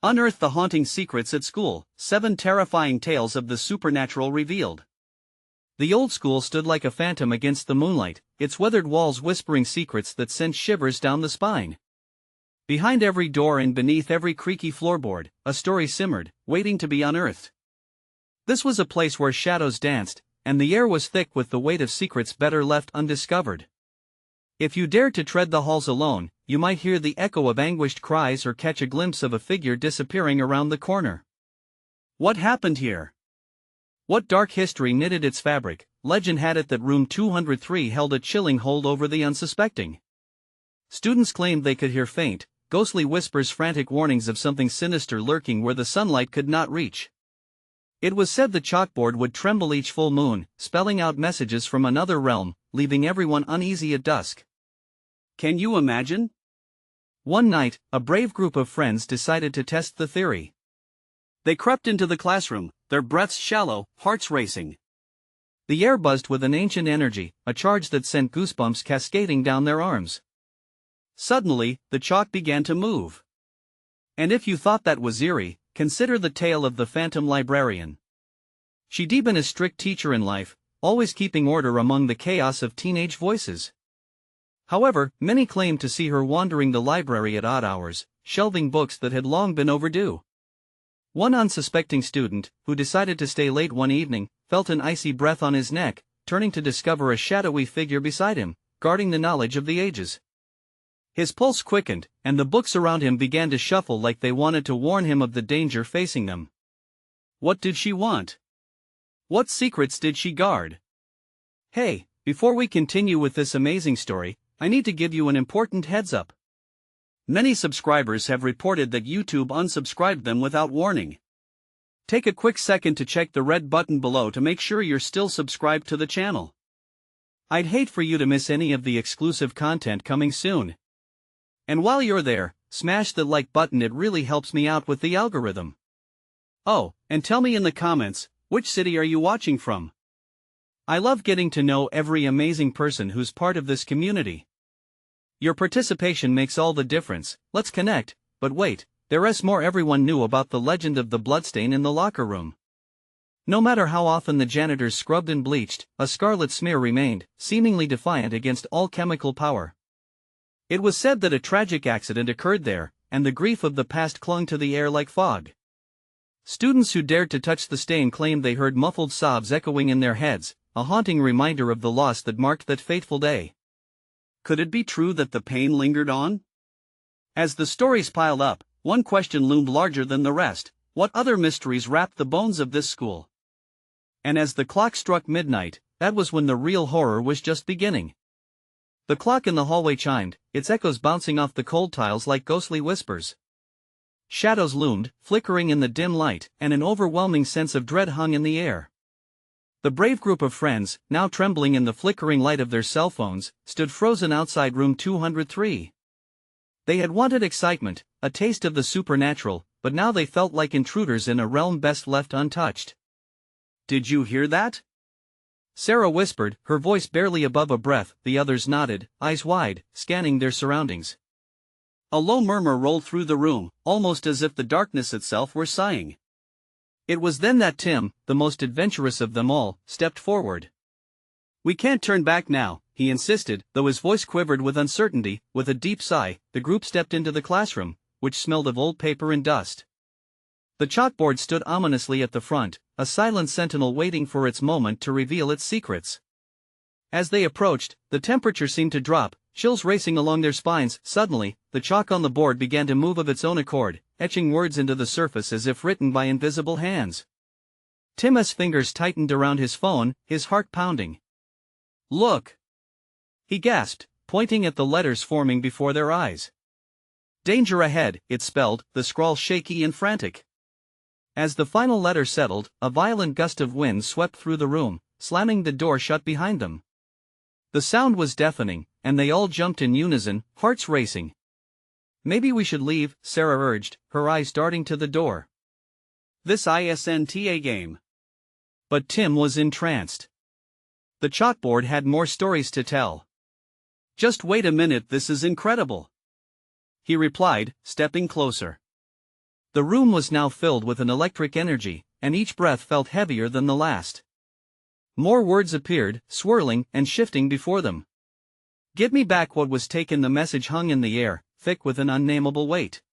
Unearth the haunting secrets at school, 7 terrifying tales of the supernatural revealed. The old school stood like a phantom against the moonlight, its weathered walls whispering secrets that sent shivers down the spine. Behind every door and beneath every creaky floorboard, a story simmered, waiting to be unearthed. This was a place where shadows danced, and the air was thick with the weight of secrets better left undiscovered. If you dared to tread the halls alone, you might hear the echo of anguished cries or catch a glimpse of a figure disappearing around the corner. What happened here? What dark history knitted its fabric? Legend had it that room 203 held a chilling hold over the unsuspecting. Students claimed they could hear faint, ghostly whispers, frantic warnings of something sinister lurking where the sunlight could not reach. It was said the chalkboard would tremble each full moon, spelling out messages from another realm, leaving everyone uneasy at dusk. Can you imagine? One night, a brave group of friends decided to test the theory. They crept into the classroom, their breaths shallow, hearts racing. The air buzzed with an ancient energy, a charge that sent goosebumps cascading down their arms. Suddenly, the chalk began to move. And if you thought that was eerie, consider the tale of the phantom librarian. She'd been a strict teacher in life, always keeping order among the chaos of teenage voices. However, many claimed to see her wandering the library at odd hours, shelving books that had long been overdue. One unsuspecting student, who decided to stay late one evening, felt an icy breath on his neck, turning to discover a shadowy figure beside him, guarding the knowledge of the ages. His pulse quickened, and the books around him began to shuffle like they wanted to warn him of the danger facing them. What did she want? What secrets did she guard? Hey, before we continue with this amazing story, I need to give you an important heads up. Many subscribers have reported that YouTube unsubscribed them without warning. Take a quick second to check the red button below to make sure you're still subscribed to the channel. I'd hate for you to miss any of the exclusive content coming soon. And while you're there, smash the like button, it really helps me out with the algorithm. Oh, and tell me in the comments, which city are you watching from? I love getting to know every amazing person who's part of this community. Your participation makes all the difference. Let's connect. But wait, there's more. Everyone knew about the legend of the bloodstain in the locker room. No matter how often the janitors scrubbed and bleached, a scarlet smear remained, seemingly defiant against all chemical power. It was said that a tragic accident occurred there, and the grief of the past clung to the air like fog. Students who dared to touch the stain claimed they heard muffled sobs echoing in their heads, a haunting reminder of the loss that marked that fateful day. Could it be true that the pain lingered on? As the stories piled up, one question loomed larger than the rest: what other mysteries wrapped the bones of this school? And as the clock struck midnight, that was when the real horror was just beginning. The clock in the hallway chimed, its echoes bouncing off the cold tiles like ghostly whispers. Shadows loomed, flickering in the dim light, and an overwhelming sense of dread hung in the air. The brave group of friends, now trembling in the flickering light of their cell phones, stood frozen outside room 203. They had wanted excitement, a taste of the supernatural, but now they felt like intruders in a realm best left untouched. Did you hear that? Sarah whispered, her voice barely above a breath. The others nodded, eyes wide, scanning their surroundings. A low murmur rolled through the room, almost as if the darkness itself were sighing. It was then that Tim, the most adventurous of them all, stepped forward. "We can't turn back now," he insisted, though his voice quivered with uncertainty. With a deep sigh, the group stepped into the classroom, which smelled of old paper and dust. The chalkboard stood ominously at the front, a silent sentinel waiting for its moment to reveal its secrets. As they approached, the temperature seemed to drop, chills racing along their spines. Suddenly, the chalk on the board began to move of its own accord, etching words into the surface as if written by invisible hands. Tim's fingers tightened around his phone, his heart pounding. "Look!" he gasped, pointing at the letters forming before their eyes. "Danger ahead," it spelled, the scrawl shaky and frantic. As the final letter settled, a violent gust of wind swept through the room, slamming the door shut behind them. The sound was deafening, and they all jumped in unison, hearts racing. "Maybe we should leave," Sarah urged, her eyes darting to the door. "This isn't a game." But Tim was entranced. The chalkboard had more stories to tell. "Just wait a minute, this is incredible," he replied, stepping closer. The room was now filled with an electric energy, and each breath felt heavier than the last. More words appeared, swirling and shifting before them. "Give me back what was taken." The message hung in the air, thick with an unnameable weight.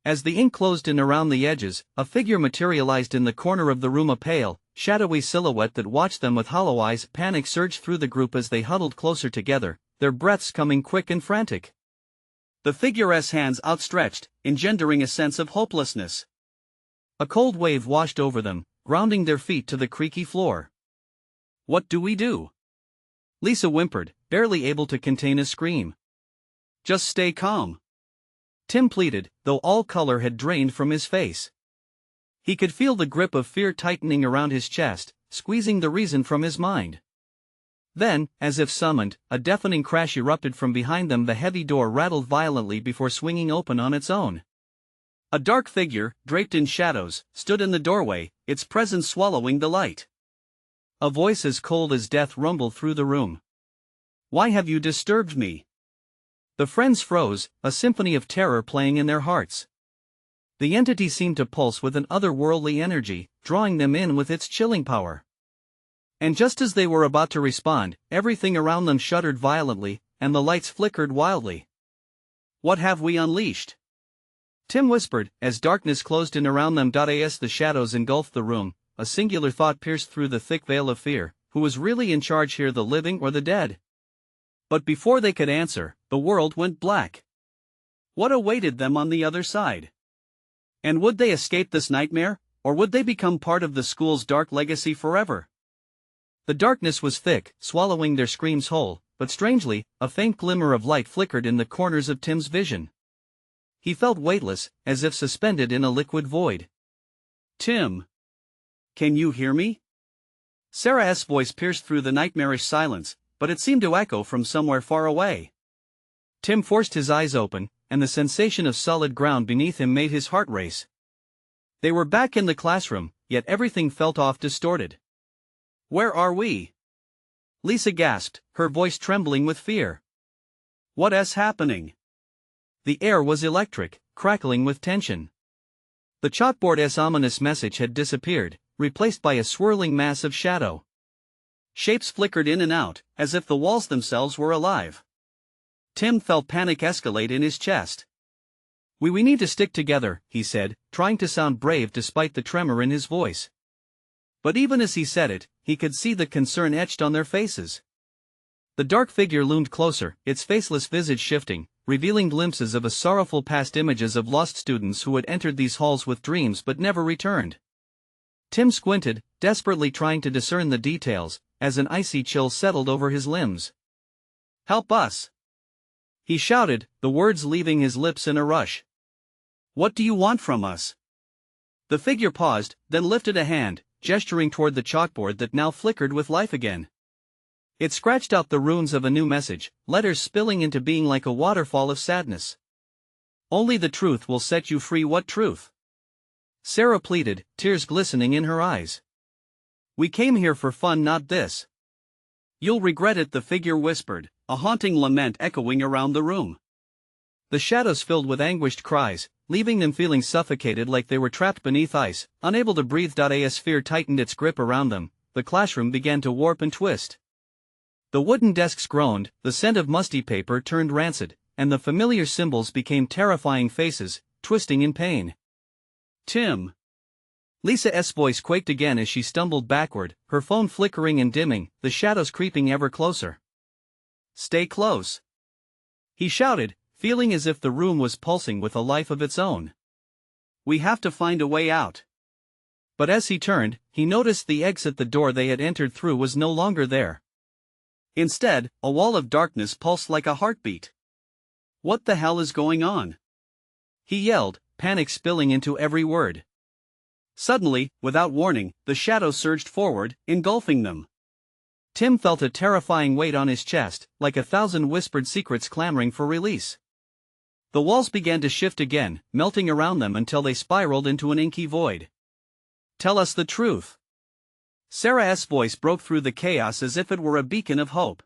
As the ink closed in around the edges, a figure materialized in the corner of the room, a pale, shadowy silhouette that watched them with hollow eyes. Panic surged through the group as they huddled closer together, their breaths coming quick and frantic. The figure's hands outstretched, engendering a sense of hopelessness. A cold wave washed over them, grounding their feet to the creaky floor. "What do we do?" Lisa whimpered, barely able to contain a scream. "Just stay calm," Tim pleaded, though all color had drained from his face. He could feel the grip of fear tightening around his chest, squeezing the reason from his mind. Then, as if summoned, a deafening crash erupted from behind them. The heavy door rattled violently before swinging open on its own. A dark figure, draped in shadows, stood in the doorway, its presence swallowing the light. A voice as cold as death rumbled through the room. "Why have you disturbed me?" The friends froze, a symphony of terror playing in their hearts. The entity seemed to pulse with an otherworldly energy, drawing them in with its chilling power. And just as they were about to respond, everything around them shuddered violently, and the lights flickered wildly. "What have we unleashed?" Tim whispered, as darkness closed in around them. As the shadows engulfed the room, a singular thought pierced through the thick veil of fear: who was really in charge here, the living or the dead? But before they could answer, the world went black. What awaited them on the other side? And would they escape this nightmare, or would they become part of the school's dark legacy forever? The darkness was thick, swallowing their screams whole, but strangely, a faint glimmer of light flickered in the corners of Tim's vision. He felt weightless, as if suspended in a liquid void. "Tim, can you hear me?" Sarah's voice pierced through the nightmarish silence, but it seemed to echo from somewhere far away. Tim forced his eyes open, and the sensation of solid ground beneath him made his heart race. They were back in the classroom, yet everything felt off, distorted. "Where are we?" Lisa gasped, her voice trembling with fear. "What's happening?" The air was electric, crackling with tension. The chalkboard's ominous message had disappeared, replaced by a swirling mass of shadow. Shapes flickered in and out, as if the walls themselves were alive. Tim felt panic escalate in his chest. We need to stick together," he said, trying to sound brave despite the tremor in his voice. But even as he said it, he could see the concern etched on their faces. The dark figure loomed closer, its faceless visage shifting, revealing glimpses of a sorrowful past, images of lost students who had entered these halls with dreams but never returned. Tim squinted, desperately trying to discern the details, as an icy chill settled over his limbs. "Help us!" he shouted, the words leaving his lips in a rush. "What do you want from us?" The figure paused, then lifted a hand, gesturing toward the chalkboard that now flickered with life again. It scratched out the runes of a new message, letters spilling into being like a waterfall of sadness. "Only the truth will set you free." "What truth?" Sarah pleaded, tears glistening in her eyes. "We came here for fun, not this." "You'll regret it," the figure whispered, a haunting lament echoing around the room. The shadows filled with anguished cries, leaving them feeling suffocated, like they were trapped beneath ice, unable to breathe. As fear tightened its grip around them, the classroom began to warp and twist. The wooden desks groaned, the scent of musty paper turned rancid, and the familiar symbols became terrifying faces, twisting in pain. "Tim." Lisa's voice quaked again as she stumbled backward, her phone flickering and dimming, the shadows creeping ever closer. "Stay close," he shouted, feeling as if the room was pulsing with a life of its own. "We have to find a way out." But as he turned, he noticed the exit the door they had entered through was no longer there. Instead, a wall of darkness pulsed like a heartbeat. "What the hell is going on?" he yelled, panic spilling into every word. Suddenly, without warning, the shadow surged forward, engulfing them. Tim felt a terrifying weight on his chest, like 1,000 whispered secrets clamoring for release. The walls began to shift again, melting around them until they spiraled into an inky void. "Tell us the truth." Sarah's voice broke through the chaos as if it were a beacon of hope.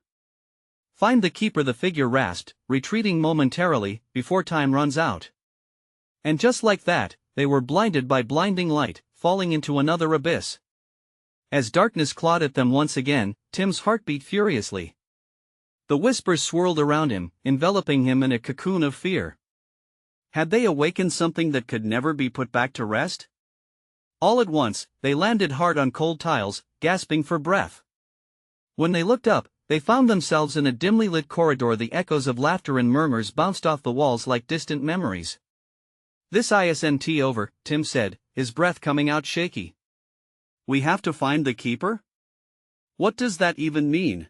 "Find the keeper," the figure rasped, retreating momentarily, "before time runs out." And just like that, they were blinded by blinding light, falling into another abyss. As darkness clawed at them once again, Tim's heart beat furiously. The whispers swirled around him, enveloping him in a cocoon of fear. Had they awakened something that could never be put back to rest? All at once, they landed hard on cold tiles, gasping for breath. When they looked up, they found themselves in a dimly lit corridor. The echoes of laughter and murmurs bounced off the walls like distant memories. "This isn't over," Tim said, his breath coming out shaky. "We have to find the keeper? What does that even mean?"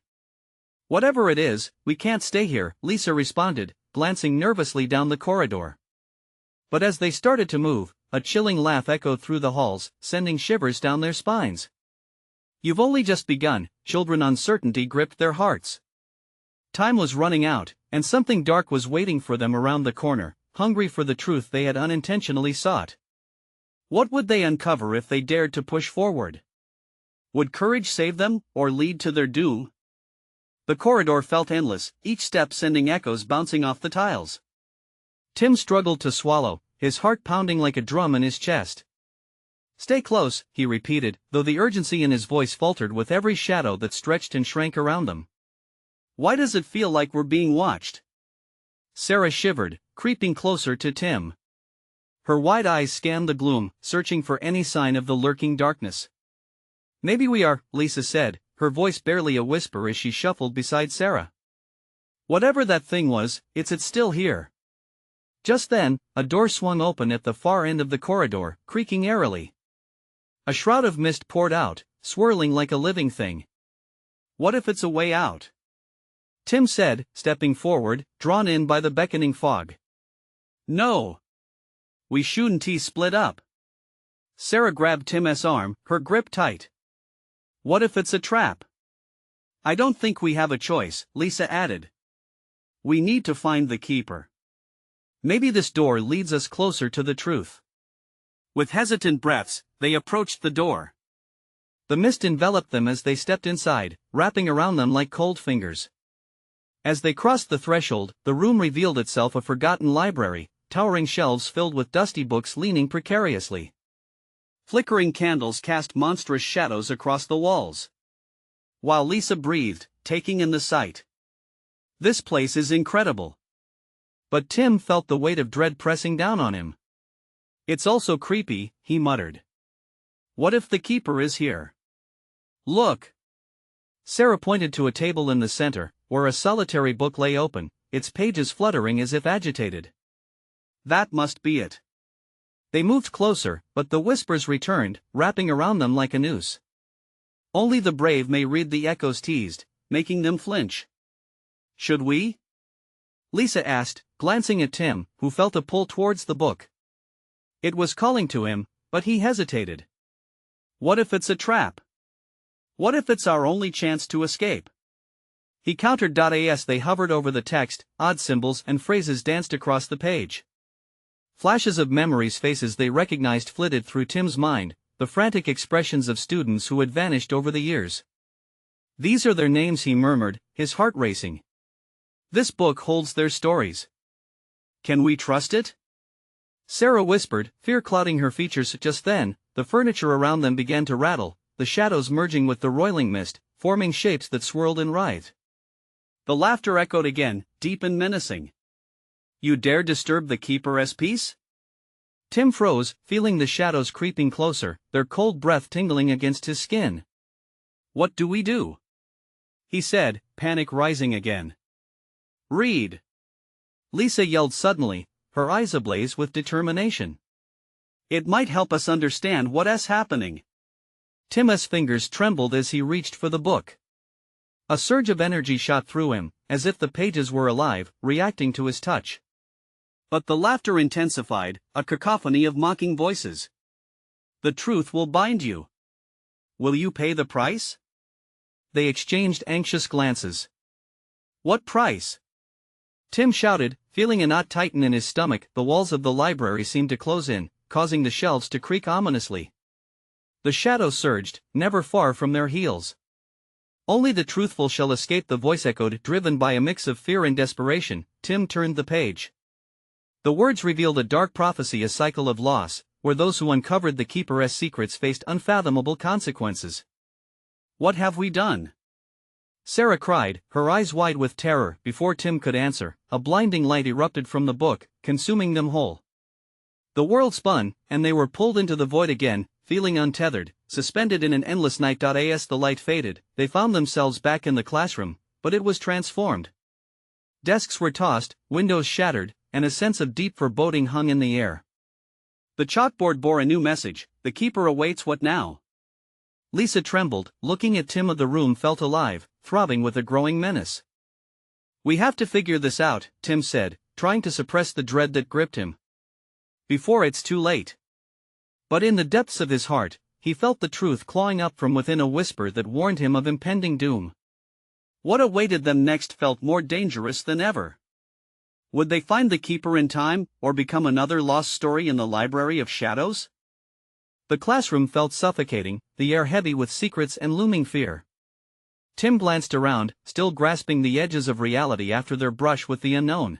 "Whatever it is, we can't stay here," Lisa responded, glancing nervously down the corridor. But as they started to move, a chilling laugh echoed through the halls, sending shivers down their spines. "You've only just begun," children. Uncertainty gripped their hearts. Time was running out, and something dark was waiting for them around the corner, hungry for the truth they had unintentionally sought. What would they uncover if they dared to push forward? Would courage save them, or lead to their doom? The corridor felt endless, each step sending echoes bouncing off the tiles. Tim struggled to swallow, his heart pounding like a drum in his chest. "Stay close," he repeated, though the urgency in his voice faltered with every shadow that stretched and shrank around them. "Why does it feel like we're being watched?" Sarah shivered, creeping closer to Tim. Her wide eyes scanned the gloom, searching for any sign of the lurking darkness. "Maybe we are," Lisa said, her voice barely a whisper as she shuffled beside Sarah. "Whatever that thing was, it's still here." Just then, a door swung open at the far end of the corridor, creaking airily. A shroud of mist poured out, swirling like a living thing. "What if it's a way out?" Tim said, stepping forward, drawn in by the beckoning fog. "No. We shouldn't split up." Sarah grabbed Tim's arm, her grip tight. "What if it's a trap?" "I don't think we have a choice," Lisa added. "We need to find the keeper. Maybe this door leads us closer to the truth." With hesitant breaths, they approached the door. The mist enveloped them as they stepped inside, wrapping around them like cold fingers. As they crossed the threshold, the room revealed itself a forgotten library, towering shelves filled with dusty books leaning precariously. Flickering candles cast monstrous shadows across the walls. While Lisa breathed, taking in the sight. "This place is incredible." But Tim felt the weight of dread pressing down on him. "It's also creepy," he muttered. "What if the keeper is here? Look." Sarah pointed to a table in the center, where a solitary book lay open, its pages fluttering as if agitated. "That must be it." They moved closer, but the whispers returned, wrapping around them like a noose. "Only the brave may read," the echoes teased, making them flinch. "Should we?" Lisa asked, glancing at Tim, who felt a pull towards the book. It was calling to him, but he hesitated. "What if it's a trap? What if it's our only chance to escape?" He countered. As they hovered over the text, odd symbols and phrases danced across the page. Flashes of memories, faces they recognized flitted through Tim's mind, the frantic expressions of students who had vanished over the years. "These are their names," he murmured, his heart racing. "This book holds their stories. Can we trust it?" Sarah whispered, fear clouding her features. Just then, the furniture around them began to rattle, the shadows merging with the roiling mist, forming shapes that swirled and writhed. The laughter echoed again, deep and menacing. "You dare disturb the keeper's peace?" Tim froze, feeling the shadows creeping closer, their cold breath tingling against his skin. "What do we do?" he said, panic rising again. "Read!" Lisa yelled suddenly, her eyes ablaze with determination. "It might help us understand what's happening." Tim's fingers trembled as he reached for the book. A surge of energy shot through him, as if the pages were alive, reacting to his touch. But the laughter intensified, a cacophony of mocking voices. "The truth will bind you. Will you pay the price?" They exchanged anxious glances. "What price?" Tim shouted, feeling a knot tighten in his stomach. The walls of the library seemed to close in, causing the shelves to creak ominously. The shadows surged, never far from their heels. "Only the truthful shall escape," the voice echoed, driven by a mix of fear and desperation. Tim turned the page. The words revealed a dark prophecy, a cycle of loss, where those who uncovered the keeper's secrets faced unfathomable consequences. "What have we done?" Sarah cried, her eyes wide with terror. Before Tim could answer, a blinding light erupted from the book, consuming them whole. The world spun, and they were pulled into the void again, feeling untethered, suspended in an endless night. As the light faded, they found themselves back in the classroom, but it was transformed. Desks were tossed, windows shattered, and a sense of deep foreboding hung in the air. The chalkboard bore a new message: "The keeper awaits." What now? Lisa trembled, looking at Tim. The room felt alive, throbbing with a growing menace. "We have to figure this out," Tim said, trying to suppress the dread that gripped him. "Before it's too late." But in the depths of his heart, he felt the truth clawing up from within, a whisper that warned him of impending doom. What awaited them next felt more dangerous than ever. Would they find the keeper in time, or become another lost story in the Library of Shadows? The classroom felt suffocating, the air heavy with secrets and looming fear. Tim glanced around, still grasping the edges of reality after their brush with the unknown.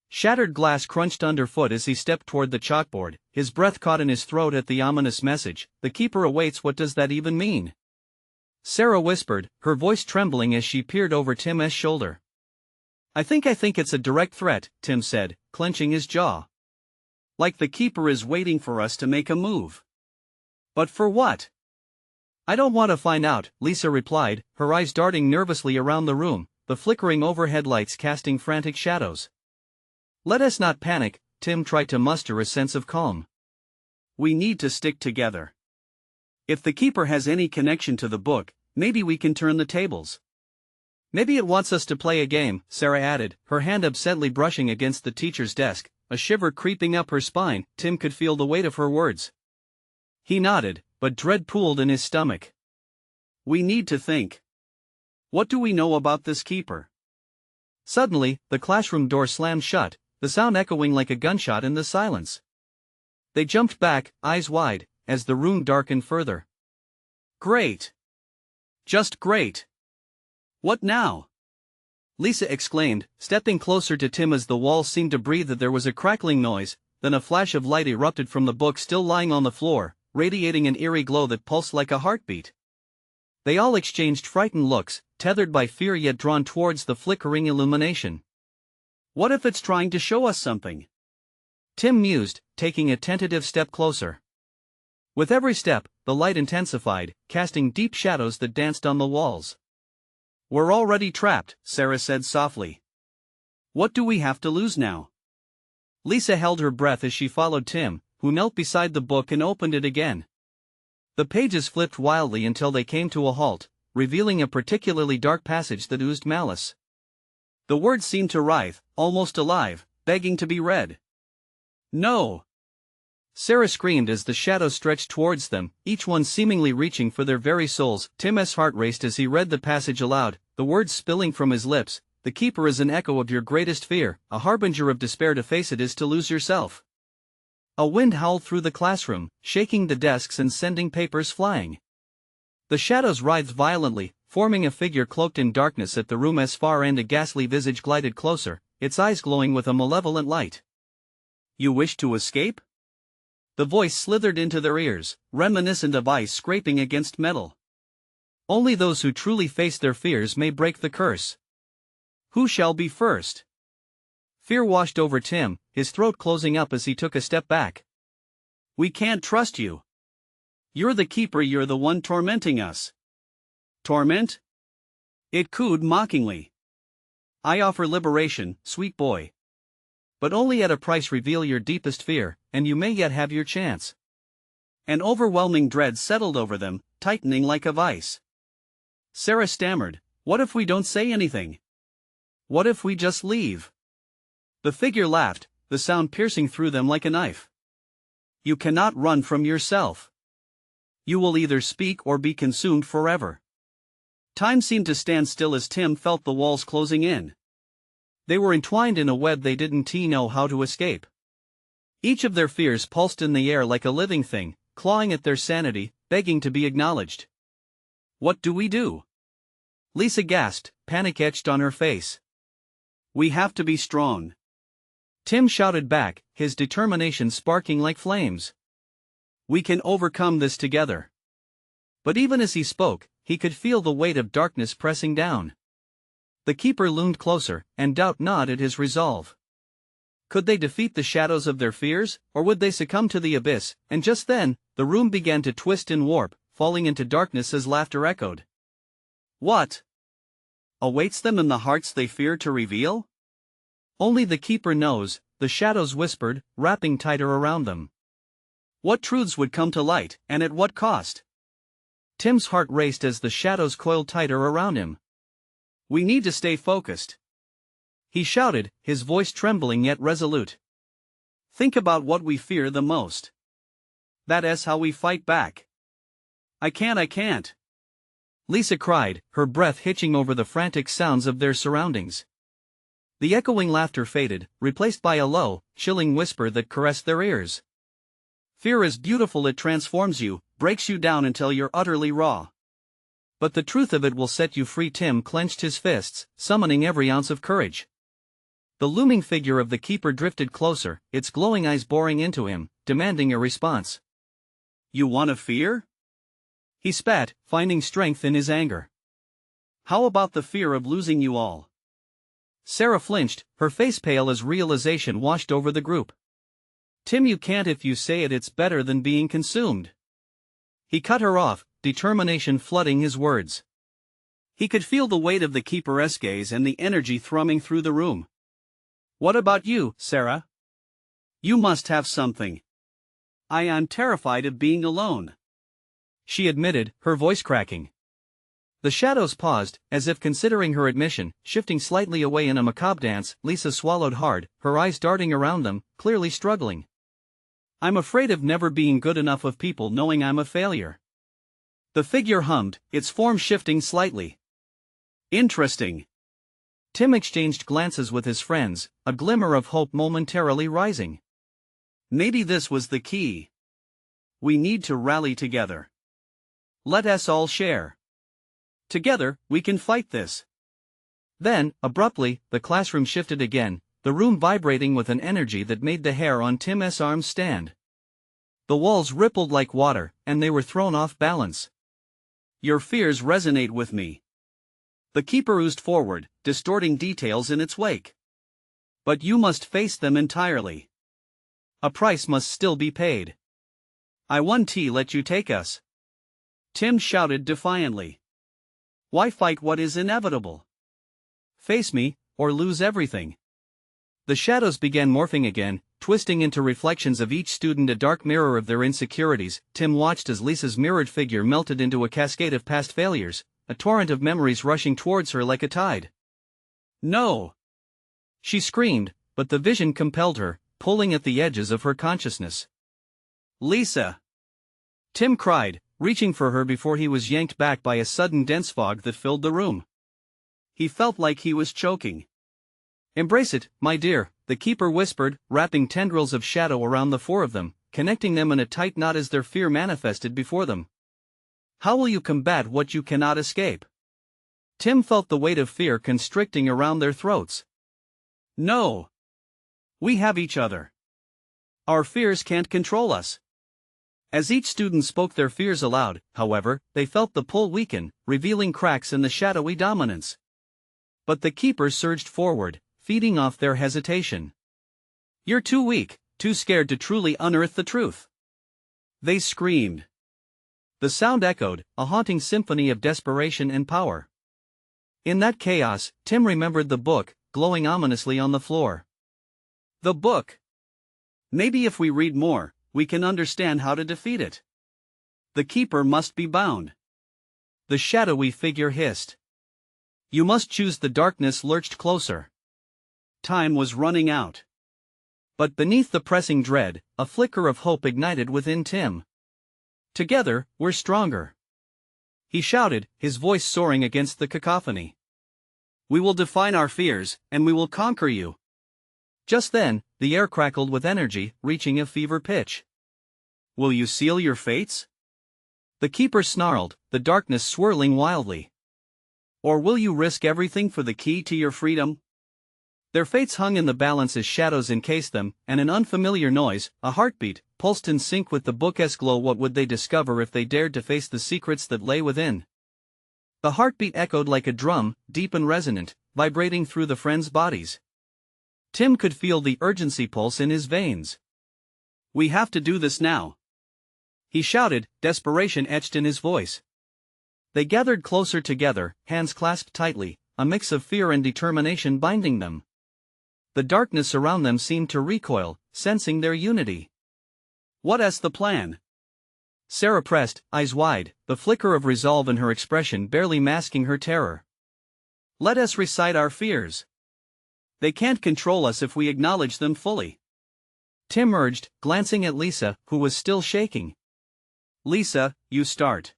Shattered glass crunched underfoot as he stepped toward the chalkboard, his breath caught in his throat at the ominous message: "The keeper awaits." What does that even mean? Sarah whispered, her voice trembling as she peered over Tim's shoulder. I think it's a direct threat," Tim said, clenching his jaw. "Like the keeper is waiting for us to make a move." "But for what?" "I don't want to find out," Lisa replied, her eyes darting nervously around the room, the flickering overhead lights casting frantic shadows. "Let us not panic," Tim tried to muster a sense of calm. "We need to stick together. If the keeper has any connection to the book, maybe we can turn the tables." "Maybe it wants us to play a game," Sarah added, her hand absently brushing against the teacher's desk, a shiver creeping up her spine. Tim could feel the weight of her words. He nodded, but dread pooled in his stomach. "We need to think. What do we know about this keeper?" Suddenly, the classroom door slammed shut, the sound echoing like a gunshot in the silence. They jumped back, eyes wide, as the room darkened further. "Great! Just great! What now?" Lisa exclaimed, stepping closer to Tim as the walls seemed to breathe. There was a crackling noise, then a flash of light erupted from the book still lying on the floor, radiating an eerie glow that pulsed like a heartbeat. They all exchanged frightened looks, tethered by fear yet drawn towards the flickering illumination. "What if it's trying to show us something?" Tim mused, taking a tentative step closer. With every step, the light intensified, casting deep shadows that danced on the walls. "We're already trapped," Sarah said softly. "What do we have to lose now?" Lisa held her breath as she followed Tim, who knelt beside the book and opened it again. The pages flipped wildly until they came to a halt, revealing a particularly dark passage that oozed malice. The words seemed to writhe, almost alive, begging to be read. "No!" Sarah screamed as the shadows stretched towards them, each one seemingly reaching for their very souls. Tim's heart raced as he read the passage aloud, the words spilling from his lips. "The keeper is an echo of your greatest fear, a harbinger of despair. To face it is to lose yourself." A wind howled through the classroom, shaking the desks and sending papers flying. The shadows writhed violently, forming a figure cloaked in darkness at the room's far end. A ghastly visage glided closer, its eyes glowing with a malevolent light. "You wish to escape?" The voice slithered into their ears, reminiscent of ice scraping against metal. "Only those who truly face their fears may break the curse." "Who shall be first?" Fear washed over Tim, his throat closing up as he took a step back. "We can't trust you. You're the keeper, you're the one tormenting us." "Torment?" It cooed mockingly. "I offer liberation, sweet boy. But only at a price. Reveal your deepest fear, and you may yet have your chance." An overwhelming dread settled over them, tightening like a vice. Sarah stammered, "What if we don't say anything? What if we just leave?" The figure laughed, the sound piercing through them like a knife. "You cannot run from yourself. You will either speak or be consumed forever." Time seemed to stand still as Tim felt the walls closing in. They were entwined in a web they didn't know how to escape. Each of their fears pulsed in the air like a living thing, clawing at their sanity, begging to be acknowledged. "What do we do?" Lisa gasped, panic etched on her face. "We have to be strong," Tim shouted back, his determination sparking like flames. We can overcome this together. But even as he spoke, he could feel the weight of darkness pressing down. The keeper loomed closer, and doubt gnawed at his resolve. Could they defeat the shadows of their fears, or would they succumb to the abyss? And just then, the room began to twist and warp, falling into darkness as laughter echoed. What awaits them in the hearts they fear to reveal? Only the keeper knows, the shadows whispered, wrapping tighter around them. What truths would come to light, and at what cost? Tim's heart raced as the shadows coiled tighter around him. We need to stay focused, he shouted, his voice trembling yet resolute. Think about what we fear the most. That's how we fight back. I can't. Lisa cried, her breath hitching over the frantic sounds of their surroundings. The echoing laughter faded, replaced by a low, chilling whisper that caressed their ears. Fear is beautiful, it transforms you, breaks you down until you're utterly raw. But the truth of it will set you free. Tim clenched his fists, summoning every ounce of courage. The looming figure of the keeper drifted closer, its glowing eyes boring into him, demanding a response. You want to fear? He spat, finding strength in his anger. How about the fear of losing you all? Sarah flinched, her face pale as realization washed over the group. Tim, you can't. If you say it, it's better than being consumed. He cut her off, determination flooding his words. He could feel the weight of the keeper's gaze and the energy thrumming through the room. What about you, Sarah? You must have something. I am terrified of being alone, she admitted, her voice cracking. The shadows paused, as if considering her admission, shifting slightly away in a macabre dance. Lisa swallowed hard, her eyes darting around them, clearly struggling. I'm afraid of never being good enough, of people knowing I'm a failure. The figure hummed, its form shifting slightly. Interesting. Tim exchanged glances with his friends, a glimmer of hope momentarily rising. Maybe this was the key. We need to rally together. Let us all share. Together, we can fight this. Then, abruptly, the classroom shifted again, the room vibrating with an energy that made the hair on Tim's arms stand. The walls rippled like water, and they were thrown off balance. Your fears resonate with me. The keeper oozed forward, distorting details in its wake. But you must face them entirely. A price must still be paid. I won't let you take us. Tim shouted defiantly. Why fight what is inevitable? Face me, or lose everything. The shadows began morphing again, twisting into reflections of each student, a dark mirror of their insecurities. Tim watched as Lisa's mirrored figure melted into a cascade of past failures, a torrent of memories rushing towards her like a tide. No! She screamed, but the vision compelled her, pulling at the edges of her consciousness. Lisa! Tim cried, reaching for her before he was yanked back by a sudden dense fog that filled the room. He felt like he was choking. Embrace it, my dear, the keeper whispered, wrapping tendrils of shadow around the four of them, connecting them in a tight knot as their fear manifested before them. How will you combat what you cannot escape? Tim felt the weight of fear constricting around their throats. No! We have each other. Our fears can't control us. As each student spoke their fears aloud, however, they felt the pull weaken, revealing cracks in the shadowy dominance. But the keeper surged forward, feeding off their hesitation. You're too weak, too scared to truly unearth the truth. They screamed. The sound echoed, a haunting symphony of desperation and power. In that chaos, Tim remembered the book, glowing ominously on the floor. The book. Maybe if we read more, we can understand how to defeat it. The keeper must be bound. The shadowy figure hissed. You must choose. The darkness lurched closer. Time was running out. But beneath the pressing dread, a flicker of hope ignited within Tim. Together, we're stronger. He shouted, his voice soaring against the cacophony. We will define our fears, and we will conquer you. Just then, the air crackled with energy, reaching a fever pitch. Will you seal your fates? The keeper snarled, the darkness swirling wildly. Or will you risk everything for the key to your freedom? Their fates hung in the balance as shadows encased them, and an unfamiliar noise, a heartbeat, pulsed in sync with the book's glow. What would they discover if they dared to face the secrets that lay within? The heartbeat echoed like a drum, deep and resonant, vibrating through the friends' bodies. Tim could feel the urgency pulse in his veins. "We have to do this now," he shouted, desperation etched in his voice. They gathered closer together, hands clasped tightly, a mix of fear and determination binding them. The darkness around them seemed to recoil, sensing their unity. "What's the plan?" Sarah pressed, eyes wide, the flicker of resolve in her expression barely masking her terror. "Let us recite our fears. They can't control us if we acknowledge them fully," Tim urged, glancing at Lisa, who was still shaking. "Lisa, you start."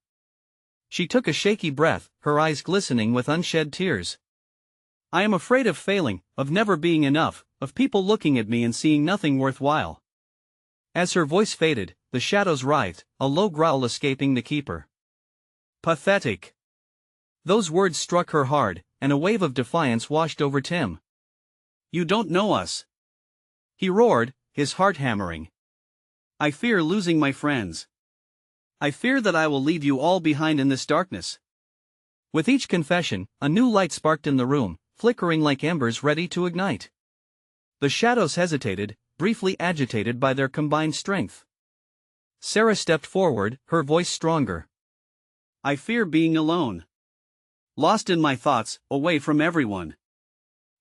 She took a shaky breath, her eyes glistening with unshed tears. "I am afraid of failing, of never being enough, of people looking at me and seeing nothing worthwhile." As her voice faded, the shadows writhed, a low growl escaping the keeper. "Pathetic." Those words struck her hard, and a wave of defiance washed over Tim. "You don't know us," he roared, his heart hammering. "I fear losing my friends. I fear that I will leave you all behind in this darkness." With each confession, a new light sparked in the room, flickering like embers ready to ignite. The shadows hesitated, briefly agitated by their combined strength. Sarah stepped forward, her voice stronger. "I fear being alone. Lost in my thoughts, away from everyone.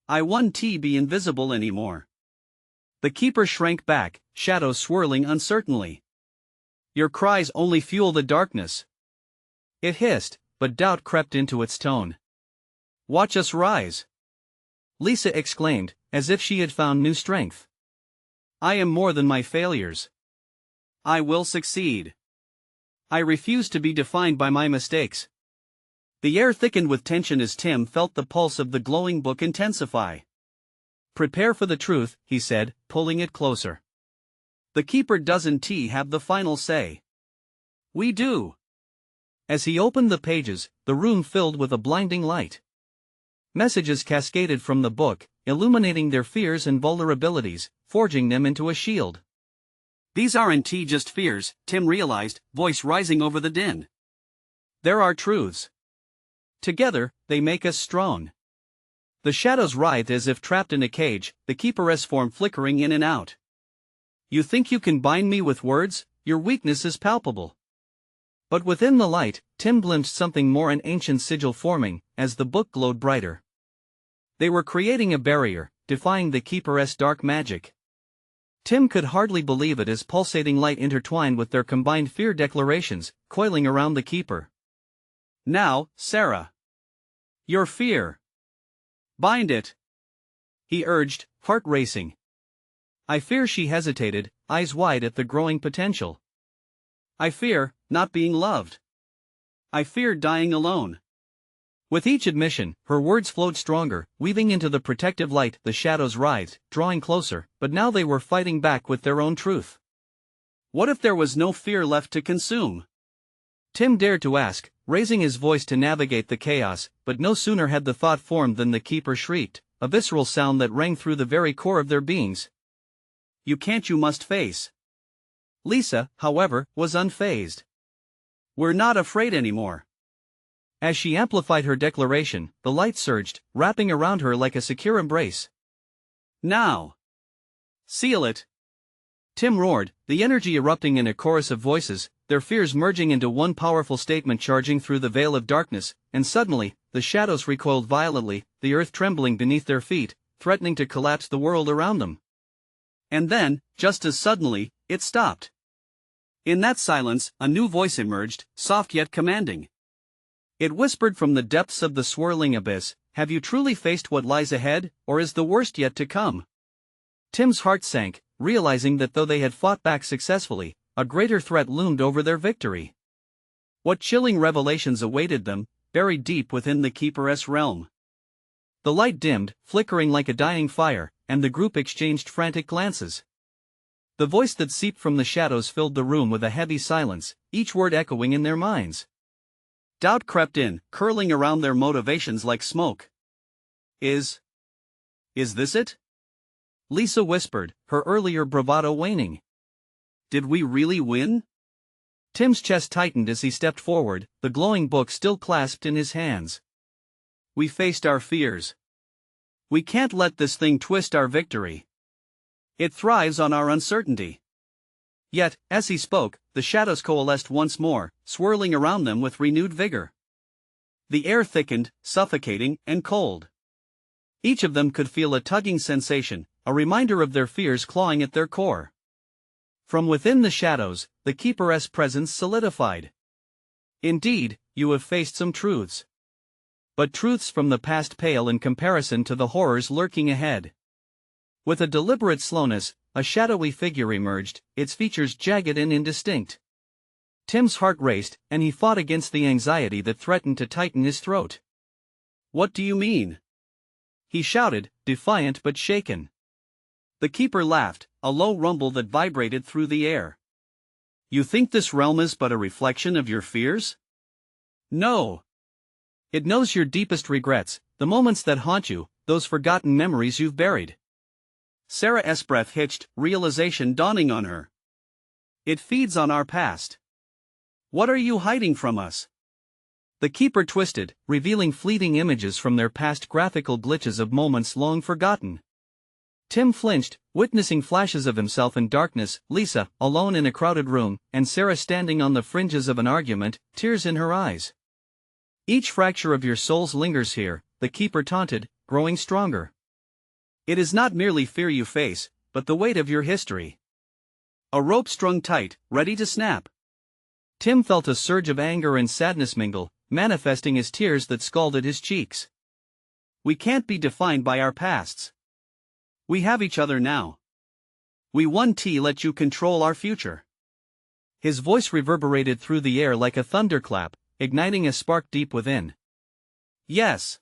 I won't be invisible anymore." The keeper shrank back, shadows swirling uncertainly. "Your cries only fuel the darkness," it hissed, but doubt crept into its tone. "Watch us rise," Lisa exclaimed, as if she had found new strength. "I am more than my failures. I will succeed. I refuse to be defined by my mistakes." The air thickened with tension as Tim felt the pulse of the glowing book intensify. "Prepare for the truth," he said, pulling it closer. "The keeper doesn't have the final say. We do." As he opened the pages, the room filled with a blinding light. Messages cascaded from the book, illuminating their fears and vulnerabilities, forging them into a shield. "These aren't just fears," Tim realized, voice rising over the din. "There are truths. Together, they make us strong." The shadows writhed as if trapped in a cage, the keeperess form flickering in and out. "You think you can bind me with words? Your weakness is palpable." But within the light, Tim glimpsed something more, an ancient sigil forming, as the book glowed brighter. They were creating a barrier, defying the keeperess' dark magic. Tim could hardly believe it as pulsating light intertwined with their combined fear declarations, coiling around the keeper. "Now, Sarah. Your fear. Bind it," he urged, heart racing. "I fear," she hesitated, eyes wide at the growing potential. "I fear not being loved. I fear dying alone." With each admission, her words flowed stronger, weaving into the protective light. The shadows writhed, drawing closer, but now they were fighting back with their own truth. What if there was no fear left to consume? Tim dared to ask, raising his voice to navigate the chaos, but no sooner had the thought formed than the keeper shrieked, a visceral sound that rang through the very core of their beings. "You can't, you must face." Lisa, however, was unfazed. "We're not afraid anymore." As she amplified her declaration, the light surged, wrapping around her like a secure embrace. "Now. Seal it," Tim roared, the energy erupting in a chorus of voices, their fears merging into one powerful statement charging through the veil of darkness, and suddenly, the shadows recoiled violently, the earth trembling beneath their feet, threatening to collapse the world around them. And then, just as suddenly, it stopped. In that silence, a new voice emerged, soft yet commanding. It whispered from the depths of the swirling abyss, "Have you truly faced what lies ahead, or is the worst yet to come?" Tim's heart sank, realizing that though they had fought back successfully, a greater threat loomed over their victory. What chilling revelations awaited them, buried deep within the keeperess realm? The light dimmed, flickering like a dying fire, and the group exchanged frantic glances. The voice that seeped from the shadows filled the room with a heavy silence, each word echoing in their minds. Doubt crept in, curling around their motivations like smoke. Is Is this it? Lisa whispered, her earlier bravado waning. Did we really win? Tim's chest tightened as he stepped forward, the glowing book still clasped in his hands. We faced our fears. We can't let this thing twist our victory. It thrives on our uncertainty. Yet, as he spoke, the shadows coalesced once more, swirling around them with renewed vigor. The air thickened, suffocating, and cold. Each of them could feel a tugging sensation, a reminder of their fears clawing at their core. From within the shadows, the Keeper's presence solidified. Indeed, you have faced some truths. But truths from the past pale in comparison to the horrors lurking ahead. With a deliberate slowness, a shadowy figure emerged, its features jagged and indistinct. Tim's heart raced, and he fought against the anxiety that threatened to tighten his throat. What do you mean? He shouted, defiant but shaken. The Keeper laughed, a low rumble that vibrated through the air. You think this realm is but a reflection of your fears? No. It knows your deepest regrets, the moments that haunt you, those forgotten memories you've buried. Sarah's breath hitched, realization dawning on her. It feeds on our past. What are you hiding from us? The Keeper twisted, revealing fleeting images from their past, graphical glitches of moments long forgotten. Tim flinched, witnessing flashes of himself in darkness, Lisa, alone in a crowded room, and Sarah standing on the fringes of an argument, tears in her eyes. Each fracture of your souls lingers here, the Keeper taunted, growing stronger. It is not merely fear you face, but the weight of your history. A rope strung tight, ready to snap. Tim felt a surge of anger and sadness mingle, manifesting as tears that scalded his cheeks. We can't be defined by our pasts. We have each other now. We won't let you control our future. His voice reverberated through the air like a thunderclap, igniting a spark deep within. Yes.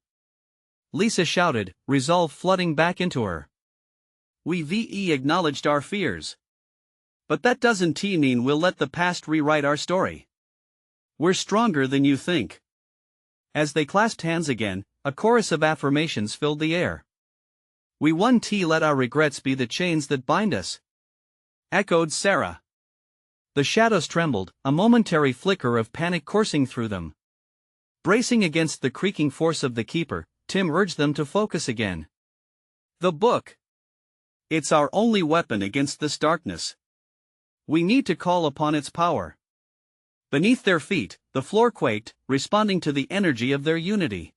Lisa shouted, resolve flooding back into her. We've acknowledged our fears. But that doesn't mean we'll let the past rewrite our story. We're stronger than you think. As they clasped hands again, a chorus of affirmations filled the air. We won't let our regrets be the chains that bind us. Echoed Sarah. The shadows trembled, a momentary flicker of panic coursing through them. Bracing against the creaking force of the Keeper, Tim urged them to focus again. The book. It's our only weapon against this darkness. We need to call upon its power. Beneath their feet, the floor quaked, responding to the energy of their unity.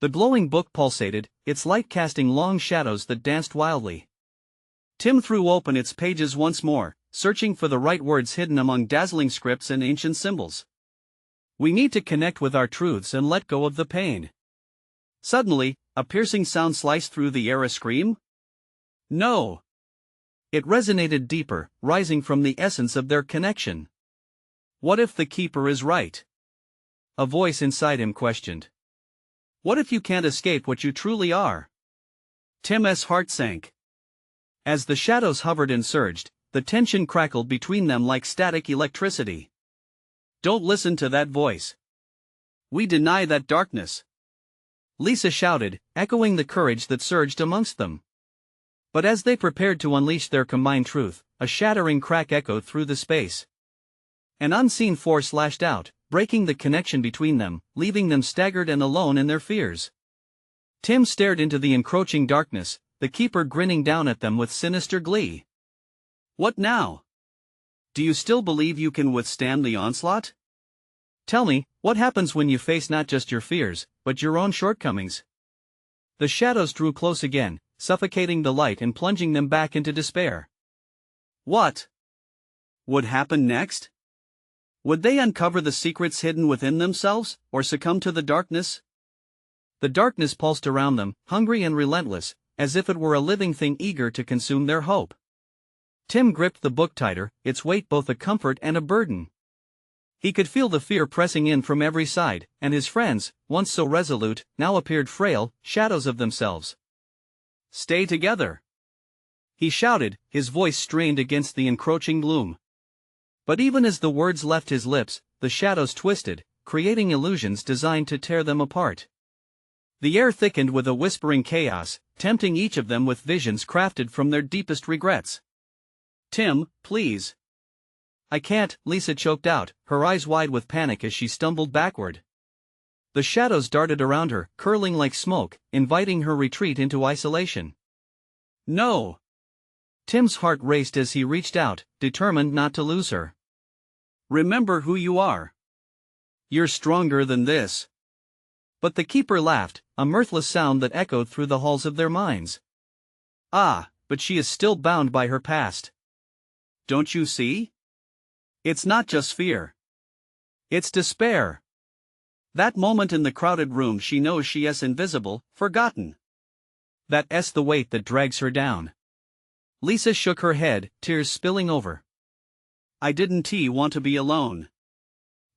The glowing book pulsated, its light casting long shadows that danced wildly. Tim threw open its pages once more, searching for the right words hidden among dazzling scripts and ancient symbols. We need to connect with our truths and let go of the pain. Suddenly, a piercing sound sliced through the air. A scream? No. It resonated deeper, rising from the essence of their connection. What if the Keeper is right? A voice inside him questioned. What if you can't escape what you truly are? Tim's heart sank. As the shadows hovered and surged, the tension crackled between them like static electricity. Don't listen to that voice. We deny that darkness. Lisa shouted, echoing the courage that surged amongst them. But as they prepared to unleash their combined truth, a shattering crack echoed through the space. An unseen force lashed out, breaking the connection between them, leaving them staggered and alone in their fears. Tim stared into the encroaching darkness, the Keeper grinning down at them with sinister glee. What now? Do you still believe you can withstand the onslaught? Tell me, what happens when you face not just your fears, but your own shortcomings? The shadows drew close again, suffocating the light and plunging them back into despair. What would happen next? Would they uncover the secrets hidden within themselves, or succumb to the darkness? The darkness pulsed around them, hungry and relentless, as if it were a living thing eager to consume their hope. Tim gripped the book tighter, its weight both a comfort and a burden. He could feel the fear pressing in from every side, and his friends, once so resolute, now appeared frail, shadows of themselves. Stay together! He shouted, his voice strained against the encroaching gloom. But even as the words left his lips, the shadows twisted, creating illusions designed to tear them apart. The air thickened with a whispering chaos, tempting each of them with visions crafted from their deepest regrets. "Tim, please." "I can't," Lisa choked out, her eyes wide with panic as she stumbled backward. The shadows darted around her, curling like smoke, inviting her retreat into isolation. "No!" Tim's heart raced as he reached out, determined not to lose her. "Remember who you are. You're stronger than this." But the keeper laughed, a mirthless sound that echoed through the halls of their minds. "Ah, but she is still bound by her past. Don't you see? It's not just fear. It's despair. That moment in the crowded room she knows she is invisible, forgotten. That's the weight that drags her down." Lisa shook her head, tears spilling over. "I didn't want to be alone."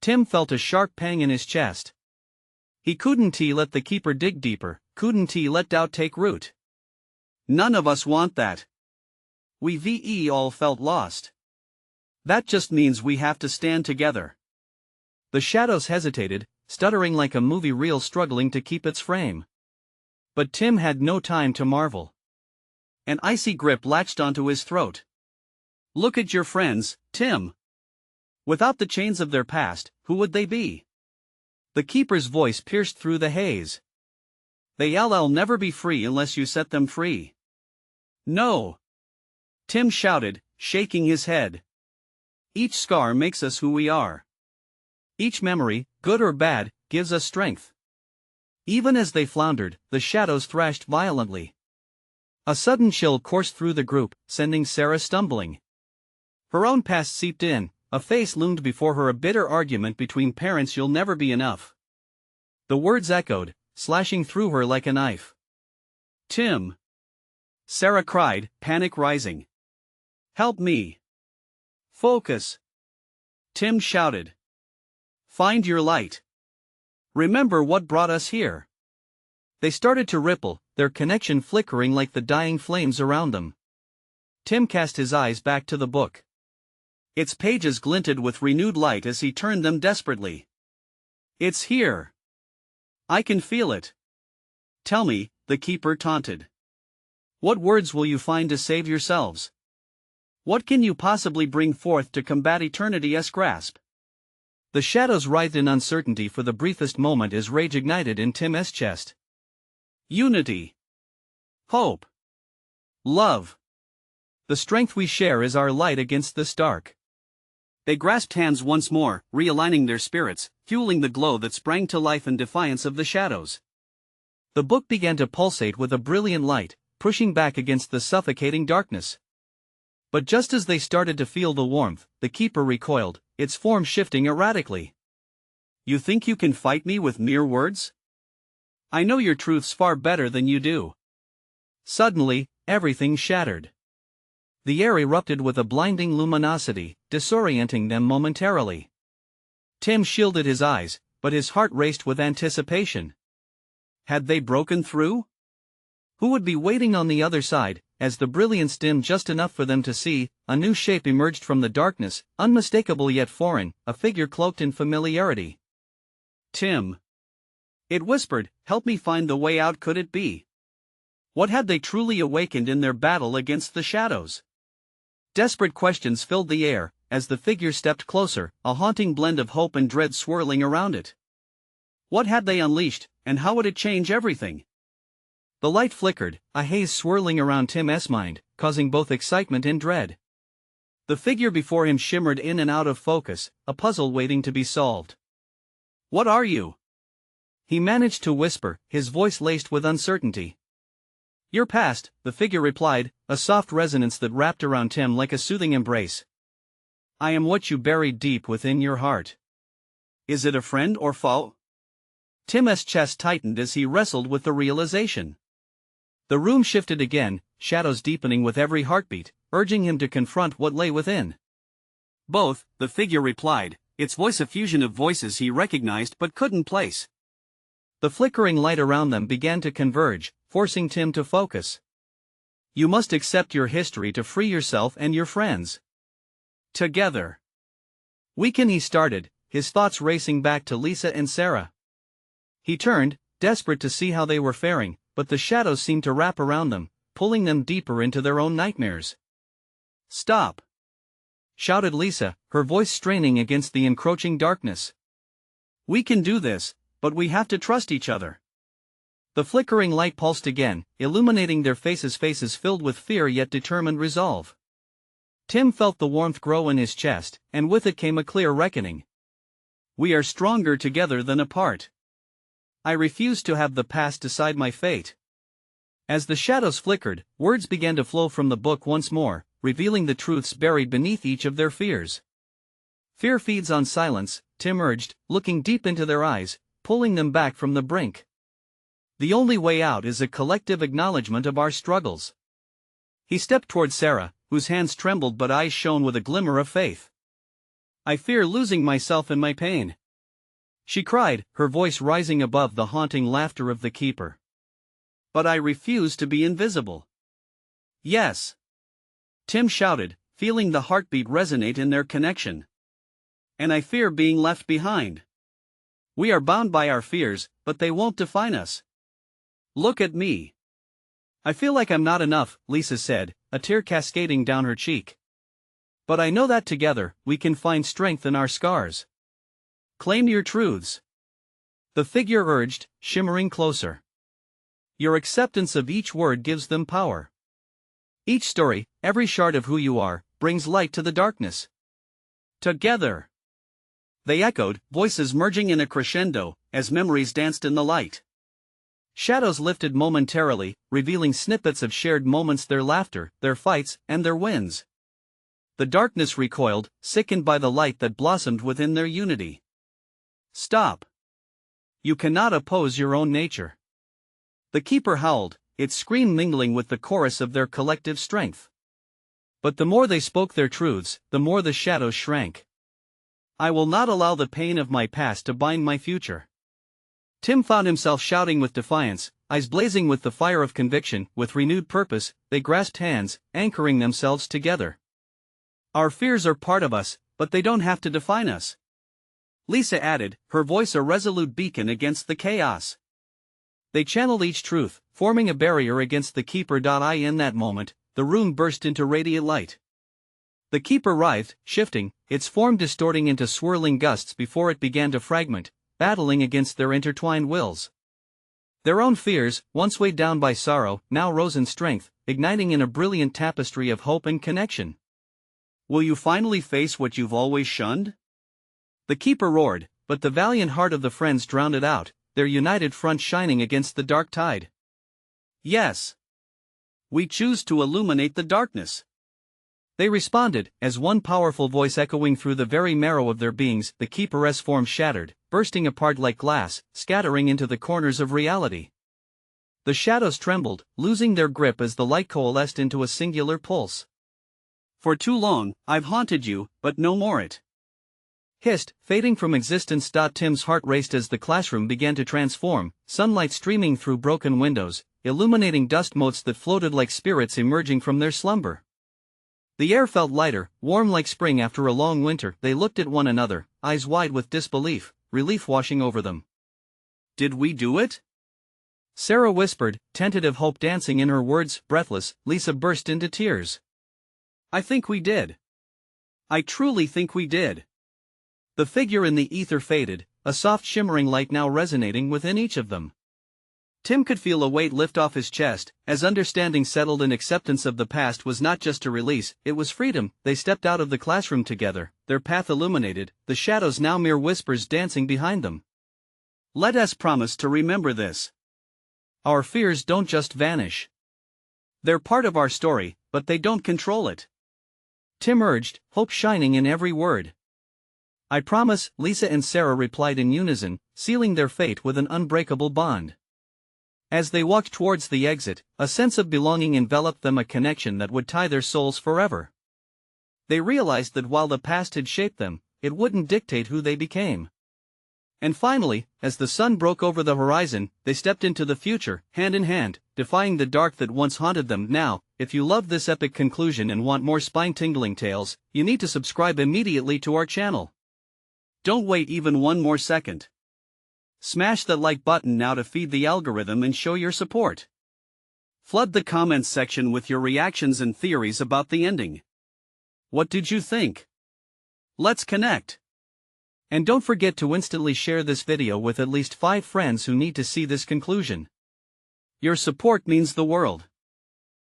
Tim felt a sharp pang in his chest. He couldn't let the keeper dig deeper, couldn't let doubt take root. "None of us want that. We all felt lost. That just means we have to stand together." The shadows hesitated, stuttering like a movie reel struggling to keep its frame. But Tim had no time to marvel. An icy grip latched onto his throat. "Look at your friends, Tim. Without the chains of their past, who would they be?" The keeper's voice pierced through the haze. "They'll never be free unless you set them free." "No!" Tim shouted, shaking his head. "Each scar makes us who we are. Each memory, good or bad, gives us strength." Even as they floundered, the shadows thrashed violently. A sudden chill coursed through the group, sending Sarah stumbling. Her own past seeped in, a face loomed before her, a bitter argument between parents. "You'll never be enough." The words echoed, slashing through her like a knife. "Tim!" Sarah cried, panic rising. "Help me! Focus!" Tim shouted. "Find your light. Remember what brought us here." They started to ripple, their connection flickering like the dying flames around them. Tim cast his eyes back to the book. Its pages glinted with renewed light as he turned them desperately. "It's here. I can feel it. Tell me," the keeper taunted. "What words will you find to save yourselves? What can you possibly bring forth to combat eternity's grasp?" The shadows writhed in uncertainty for the briefest moment as rage ignited in Tim's chest. "Unity. Hope. Love. The strength we share is our light against this dark." They grasped hands once more, realigning their spirits, fueling the glow that sprang to life in defiance of the shadows. The book began to pulsate with a brilliant light, pushing back against the suffocating darkness. But just as they started to feel the warmth, the keeper recoiled, its form shifting erratically. "You think you can fight me with mere words? I know your truths far better than you do." Suddenly, everything shattered. The air erupted with a blinding luminosity, disorienting them momentarily. Tim shielded his eyes, but his heart raced with anticipation. Had they broken through? Who would be waiting on the other side? As the brilliance dimmed just enough for them to see, a new shape emerged from the darkness, unmistakable yet foreign, a figure cloaked in familiarity. "Tim." It whispered, "Help me find the way out." Could it be? What had they truly awakened in their battle against the shadows? Desperate questions filled the air, as the figure stepped closer, a haunting blend of hope and dread swirling around it. What had they unleashed, and how would it change everything? The light flickered, a haze swirling around Tim's mind, causing both excitement and dread. The figure before him shimmered in and out of focus, a puzzle waiting to be solved. "What are you?" he managed to whisper, his voice laced with uncertainty. "Your past," the figure replied, a soft resonance that wrapped around Tim like a soothing embrace. "I am what you buried deep within your heart." Is it a friend or foe? Tim's chest tightened as he wrestled with the realization. The room shifted again, shadows deepening with every heartbeat, urging him to confront what lay within. "Both," the figure replied, its voice a fusion of voices he recognized but couldn't place. The flickering light around them began to converge, forcing Tim to focus. "You must accept your history to free yourself and your friends. Together. We can," he started, his thoughts racing back to Lisa and Sarah. He turned, desperate to see how they were faring, but the shadows seemed to wrap around them, pulling them deeper into their own nightmares. "Stop!" shouted Lisa, her voice straining against the encroaching darkness. "We can do this, but we have to trust each other." The flickering light pulsed again, illuminating their faces filled with fear yet determined resolve. Tim felt the warmth grow in his chest, and with it came a clear reckoning. "We are stronger together than apart. I refuse to have the past decide my fate." As the shadows flickered, words began to flow from the book once more, revealing the truths buried beneath each of their fears. "Fear feeds on silence," Tim urged, looking deep into their eyes, pulling them back from the brink. "The only way out is a collective acknowledgement of our struggles." He stepped toward Sarah, whose hands trembled but eyes shone with a glimmer of faith. "I fear losing myself in my pain," she cried, her voice rising above the haunting laughter of the keeper. "But I refuse to be invisible." "Yes!" Tim shouted, feeling the heartbeat resonate in their connection. "And I fear being left behind. We are bound by our fears, but they won't define us. Look at me. I feel like I'm not enough," Lisa said, a tear cascading down her cheek. "But I know that together, we can find strength in our scars. Claim your truths," the figure urged, shimmering closer. "Your acceptance of each word gives them power. Each story, every shard of who you are, brings light to the darkness. Together!" They echoed, voices merging in a crescendo, as memories danced in the light. Shadows lifted momentarily, revealing snippets of shared moments, their laughter, their fights, and their wins. The darkness recoiled, sickened by the light that blossomed within their unity. "Stop! You cannot oppose your own nature." The keeper howled, its scream mingling with the chorus of their collective strength. But the more they spoke their truths, the more the shadows shrank. "I will not allow the pain of my past to bind my future." Tim found himself shouting with defiance, eyes blazing with the fire of conviction. With renewed purpose, they grasped hands, anchoring themselves together. "Our fears are part of us, but they don't have to define us," Lisa added, her voice a resolute beacon against the chaos. They channeled each truth, forming a barrier against the keeper. In that moment, the room burst into radiant light. The keeper writhed, shifting, its form distorting into swirling gusts before it began to fragment, battling against their intertwined wills. Their own fears, once weighed down by sorrow, now rose in strength, igniting in a brilliant tapestry of hope and connection. "Will you finally face what you've always shunned?" the keeper roared, but the valiant heart of the friends drowned it out, their united front shining against the dark tide. "Yes. We choose to illuminate the darkness," they responded, as one powerful voice echoing through the very marrow of their beings. The keeper's form shattered, bursting apart like glass, scattering into the corners of reality. The shadows trembled, losing their grip as the light coalesced into a singular pulse. "For too long, I've haunted you, but no more it," hissed, fading from existence. Tim's heart raced as the classroom began to transform, sunlight streaming through broken windows, illuminating dust motes that floated like spirits emerging from their slumber. The air felt lighter, warm like spring after a long winter. They looked at one another, eyes wide with disbelief, relief washing over them. "Did we do it?" Sarah whispered, tentative hope dancing in her words. Breathless, Lisa burst into tears. "I think we did. I truly think we did." The figure in the ether faded, a soft shimmering light now resonating within each of them. Tim could feel a weight lift off his chest, as understanding settled and acceptance of the past was not just a release, it was freedom. They stepped out of the classroom together, their path illuminated, the shadows now mere whispers dancing behind them. "Let us promise to remember this. Our fears don't just vanish. They're part of our story, but they don't control it," Tim urged, hope shining in every word. "I promise," Lisa and Sarah replied in unison, sealing their fate with an unbreakable bond. As they walked towards the exit, a sense of belonging enveloped them, a connection that would tie their souls forever. They realized that while the past had shaped them, it wouldn't dictate who they became. And finally, as the sun broke over the horizon, they stepped into the future, hand in hand, defying the dark that once haunted them. Now, if you loved this epic conclusion and want more spine-tingling tales, you need to subscribe immediately to our channel. Don't wait even one more second. Smash that like button now to feed the algorithm and show your support. Flood the comments section with your reactions and theories about the ending. What did you think? Let's connect. And don't forget to instantly share this video with at least 5 friends who need to see this conclusion. Your support means the world.